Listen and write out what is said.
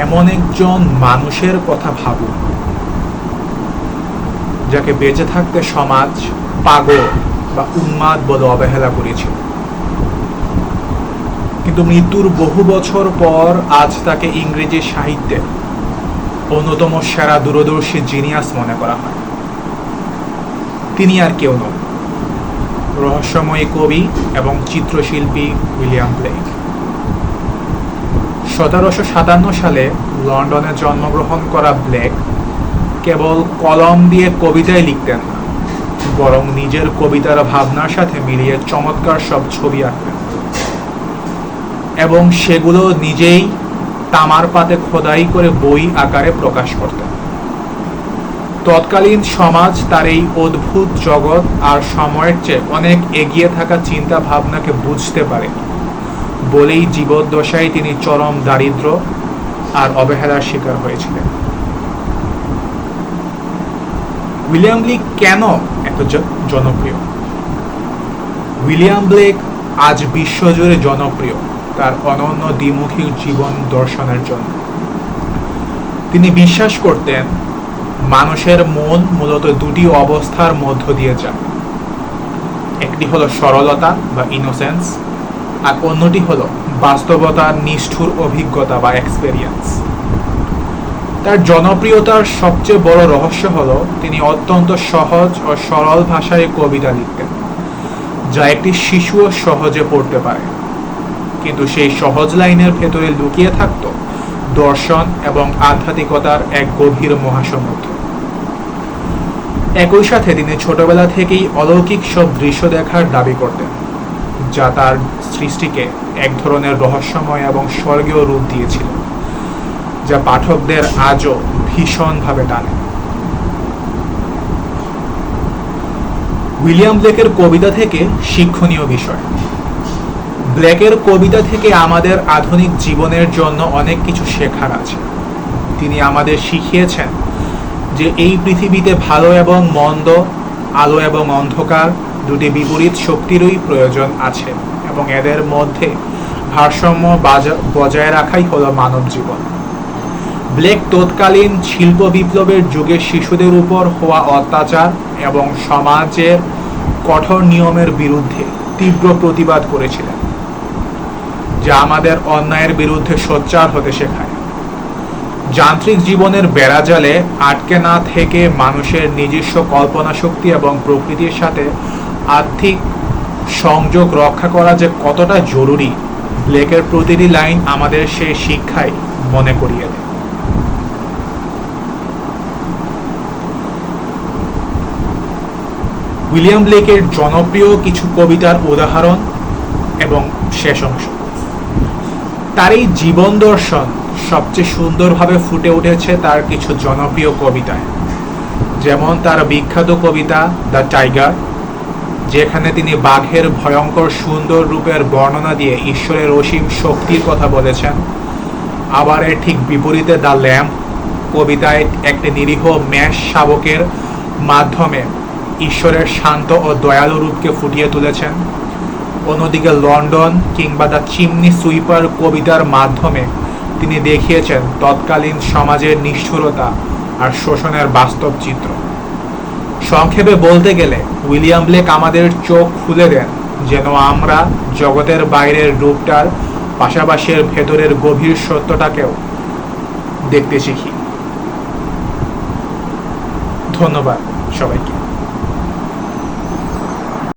এমন একজন মানুষের কথা ভাবুন, যাকে বেঁচে থাকতে সমাজ পাগল বা উন্মাদ বলে অবহেলা করেছিল, কিন্তু মৃত্যুর বহু বছর পর আজ তাকে ইংরেজি সাহিত্যের অন্যতম সেরা দূরদর্শী জিনিয়াস মনে করা হয়। তিনি আর কেউ নন, রহস্যময়ী কবি এবং চিত্রশিল্পী উইলিয়াম ব্লেক। 1757 সালে লন্ডনে জন্মগ্রহণ করা ব্লেক কেবল কলম দিয়ে কবিতাই লিখতেন না, বরং নিজের কবিতার ভাবনার সাথে মিলিয়ে চমৎকার সব ছবি আঁকতেন এবং সেগুলো নিজেই তামার পাতে খোদাই করে বই আকারে প্রকাশ করতেন। তৎকালীন সমাজ তার এই অদ্ভুত জগৎ আর সময়ের চেয়ে অনেক এগিয়ে থাকা চিন্তা ভাবনাকে বুঝতে পারে বলেই জীবদ্দশায় তিনি চরম দারিদ্র আর অবহেলার শিকার হয়েছিলেন। উইলিয়াম ব্লেক কেন এত জনপ্রিয়? উইলিয়াম ব্লেক আজ বিশ্বজুড়ে জনপ্রিয় তার অনন্য দ্বিমুখী জীবন দর্শনের জন্য। তিনি বিশ্বাস করতেন মানুষের মন মূলত দুটি অবস্থার মধ্য দিয়ে যায়, একটি হলো সরলতা বা ইনোসেন্স, আর অন্যটি হলো বাস্তবতার নিষ্ঠুর অভিজ্ঞতা বা এক্সপেরিয়েন্স। তার জনপ্রিয়তার সবচেয়ে বড় রহস্য হলো তিনি অত্যন্ত সহজ ও সরল ভাষায় কবিতা লিখতেন, যা একটি শিশুও সহজে পড়তে পারে, কিন্তু সেই সহজ লাইনের ভেতরে লুকিয়ে থাকত দর্শন এবং আধ্যাত্মিকতার এক গভীর মহাসমুদ্র। একই সাথে তিনি ছোটবেলা থেকেই অলৌকিক সব দৃশ্য দেখার দাবি করতেন, যা তার সৃষ্টিকে এক ধরনের রহস্যময় এবং স্বর্গীয় রূপ দিয়েছিল, যা পাঠকদের আজও ভীষণভাবে টানে। উইলিয়াম ব্লেকের কবিতা থেকে শিক্ষণীয় বিষয়। ব্লেকের কবিতা থেকে আমাদের আধুনিক জীবনের জন্য অনেক কিছু শেখার আছে। তিনি আমাদের শিখিয়েছেন যে এই পৃথিবীতে ভালো এবং মন্দ, আলো এবং অন্ধকার দুটি বিপরীত শক্তিরই প্রয়োজন আছে এবং এদের মধ্যে ভারসাম্য বজায় রাখাই হলো মানব জীবন। ব্লেক তৎকালীন শিল্প বিপ্লবের যুগে শিশুদের উপর হওয়া অত্যাচার এবং সমাজের কঠোর নিয়মের বিরুদ্ধে তীব্র প্রতিবাদ করেছিলেন, যা আমাদের অন্যায়ের বিরুদ্ধে সোচ্চার হতে শেখায়। যান্ত্রিক জীবনের বেড়াজালে আটকে না থেকে মানুষের নিজস্ব কল্পনা শক্তি এবং প্রকৃতির সাথে আর্থিক সংযোগ রক্ষা করা যে কতটা জরুরি, ব্লেকের প্রতিটি লাইন আমাদের সেই শিক্ষাই মনে করিয়ে দেয়। উইলিয়াম ব্লেকের জনপ্রিয় কিছু কবিতার উদাহরণ এবং শেষ অংশ। তার এই জীবন দর্শন সবচেয়ে সুন্দরভাবে ফুটে উঠেছে তার কিছু জনপ্রিয় কবিতায়, যেমন তার বিখ্যাত কবিতা দ্য টাইগার, যেখানে তিনি বাঘের ভয়ঙ্কর সুন্দর রূপের বর্ণনা দিয়ে ঈশ্বরের অসীম শক্তির কথা বলেছেন। আবার এর ঠিক বিপরীতে দ্য ল্যাম্প কবিতায় একটি নিরীহ মেষ শাবকের মাধ্যমে ঈশ্বরের শান্ত ও দয়ালু রূপকে ফুটিয়ে তুলেছেন। অন্যদিকে লন্ডন কিংবা দ্য চিমনি সুইপার কবিতার মাধ্যমে তিনি দেখিয়েছেন তৎকালীন সমাজের নিষ্ঠুরতা আর শোষণের বাস্তব চিত্র। সংক্ষেপে বলতে গেলে উইলিয়াম ব্লেক আমাদের চোখ খুলে দেন যেন আমরা জগতের বাইরের রূপটার পাশাপাশি এর ভেতরের গভীর সত্যটাকেও দেখতে শিখি। ধন্যবাদ সবাইকে।